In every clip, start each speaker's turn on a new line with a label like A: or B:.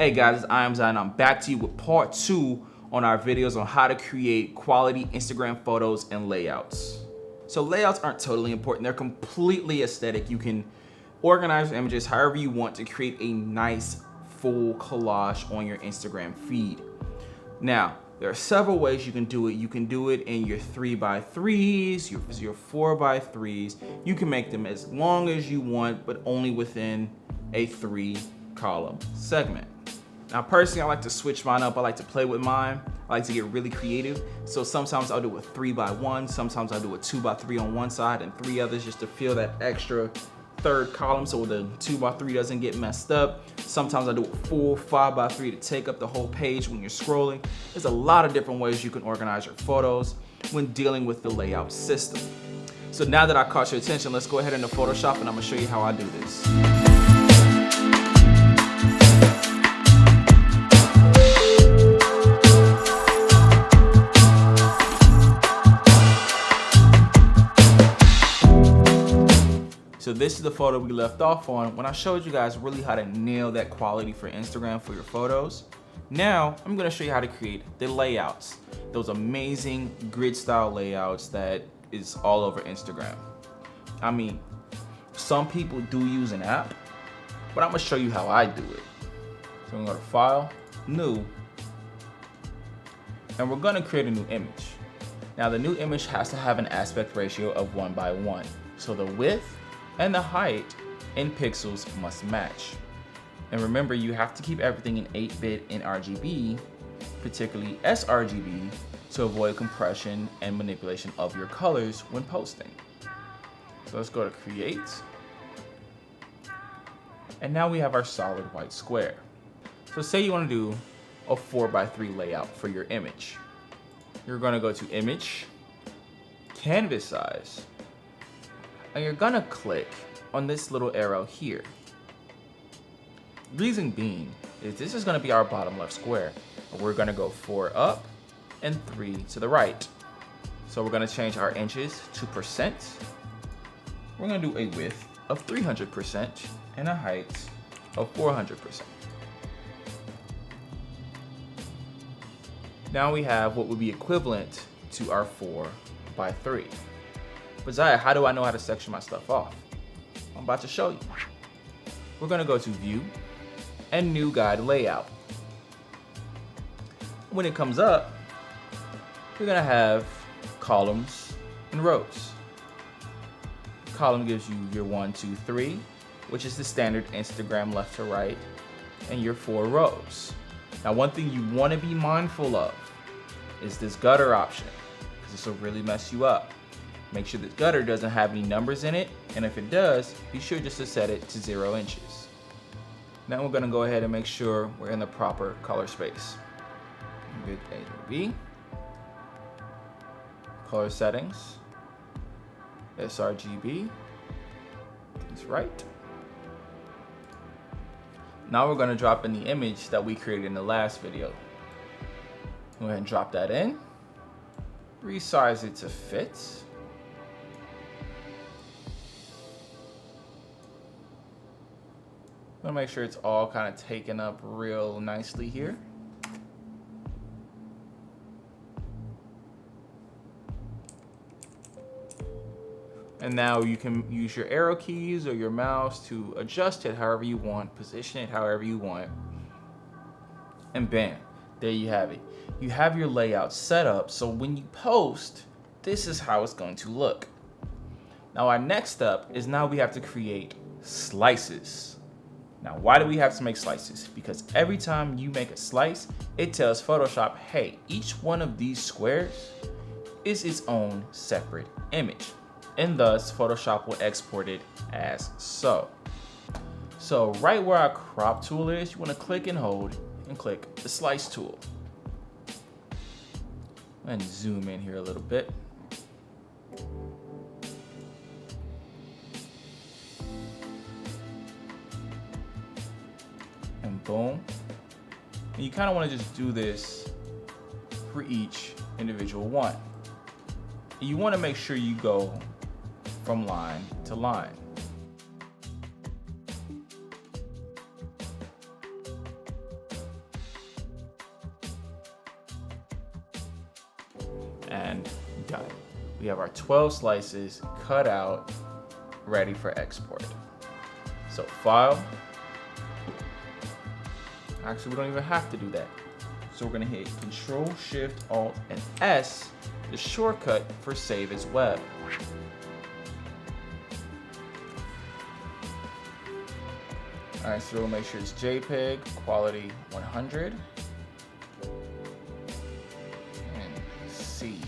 A: Hey guys, it's IamZai and I'm back to you with part 2 on our videos on how to create quality Instagram photos and layouts. So layouts aren't totally important, they're completely aesthetic. You can organize your images however you want to create a nice full collage on your Instagram feed. Now, there are several ways you can do it. You can do it in your 3x3s, your 4x3s. You can make them as long as you want, but only within a 3-column segment. Now personally, I like to switch mine up. I like to play with mine. I like to get really creative. So sometimes I'll do a 3x1, sometimes I'll do a 2x3 on one side and 3 others just to fill that extra third column so the 2x3 doesn't get messed up. Sometimes I do a full 5x3 to take up the whole page when you're scrolling. There's a lot of different ways you can organize your photos when dealing with the layout system. So now that I caught your attention, let's go ahead into Photoshop and I'm gonna show you how I do this. So this is the photo we left off on when I showed you guys really how to nail that quality for Instagram for your photos. Now, I'm gonna show you how to create the layouts. Those amazing grid style layouts that is all over Instagram. I mean, some people do use an app, but I'm gonna show you how I do it. So I'm gonna go to File, New, and we're gonna create a new image. Now the new image has to have an aspect ratio of 1:1. So the width and the height in pixels must match. And remember, you have to keep everything in 8-bit in RGB, particularly sRGB, to avoid compression and manipulation of your colors when posting. So let's go to Create. And now we have our solid white square. So say you want to do a 4:3 layout for your image. You're going to go to Image, Canvas Size, and you're gonna click on this little arrow here. Reason being is this is gonna be our bottom left square. We're gonna go 4 up and 3 to the right. So we're gonna change our inches to percent. We're gonna do a width of 300% and a height of 400%. Now we have what would be equivalent to our 4:3. But Zaya, how do I know how to section my stuff off? I'm about to show you. We're gonna go to View and New Guide Layout. When it comes up, you're gonna have columns and rows. Column gives you your 1, 2, 3, which is the standard Instagram left to right, and your 4 rows. Now one thing you wanna be mindful of is this gutter option, because this will really mess you up. Make sure the gutter doesn't have any numbers in it, and if it does, be sure just to set it to 0 inches. Now we're gonna go ahead and make sure we're in the proper color space. Hit A/B, color settings, sRGB, that's right. Now we're gonna drop in the image that we created in the last video. Go ahead and drop that in, resize it to fit. I'm gonna make sure it's all kind of taken up real nicely here. And now you can use your arrow keys or your mouse to adjust it however you want, position it however you want. And bam, there you have it. You have your layout set up, so when you post, this is how it's going to look. Now our next step is now we have to create slices. Now, why do we have to make slices? Because every time you make a slice, it tells Photoshop, hey, each one of these squares is its own separate image. And thus, Photoshop will export it as so. So right where our crop tool is, you want to click and hold and click the slice tool. And zoom in here a little bit. And boom. And you kind of want to just do this for each individual one. And you want to make sure you go from line to line. and done. We have our 12 slices cut out, ready for export. So file. Actually, we don't even have to do that. So we're gonna hit Control, Shift, Alt, and S, the shortcut for save as web. All right, so we'll make sure it's JPEG, quality 100. And save.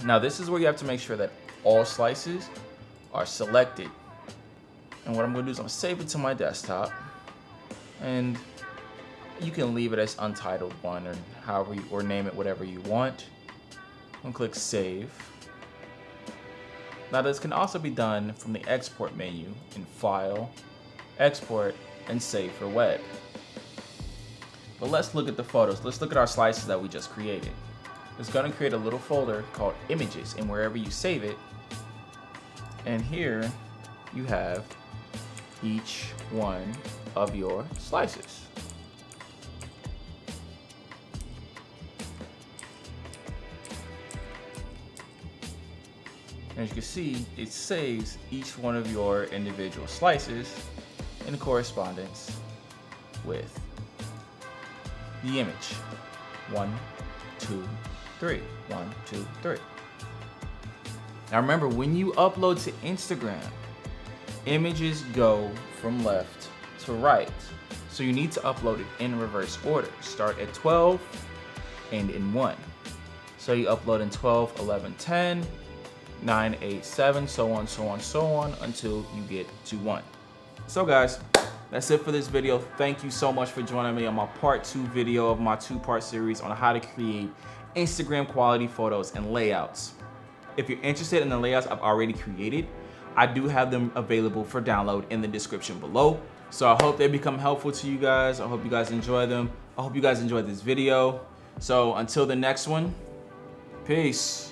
A: Now this is where you have to make sure that all slices are selected. And what I'm gonna do is I'm gonna save it to my desktop, and you can leave it as untitled one or however you, or name it whatever you want. And click save. Now this can also be done from the export menu in File, Export, and Save for Web. But let's look at the photos. Let's look at our slices that we just created. It's gonna create a little folder called Images, and wherever you save it, and here you have each one of your slices. As you can see, it saves each one of your individual slices in correspondence with the image. 1, 2, 3. 1, 2, 3. Now remember, when you upload to Instagram, images go from left to right. So you need to upload it in reverse order. Start at 12, end in 1. So you upload in 12, 11, 10, 9, 8, 7, so on, so on, so on, until you get to 1. So guys, that's it for this video. Thank you so much for joining me on my part 2 video of my 2-part series on how to create Instagram quality photos and layouts. If you're interested in the layouts I've already created, I do have them available for download in the description below. So I hope they become helpful to you guys. I hope you guys enjoy them. I hope you guys enjoyed this video. So until the next one, peace.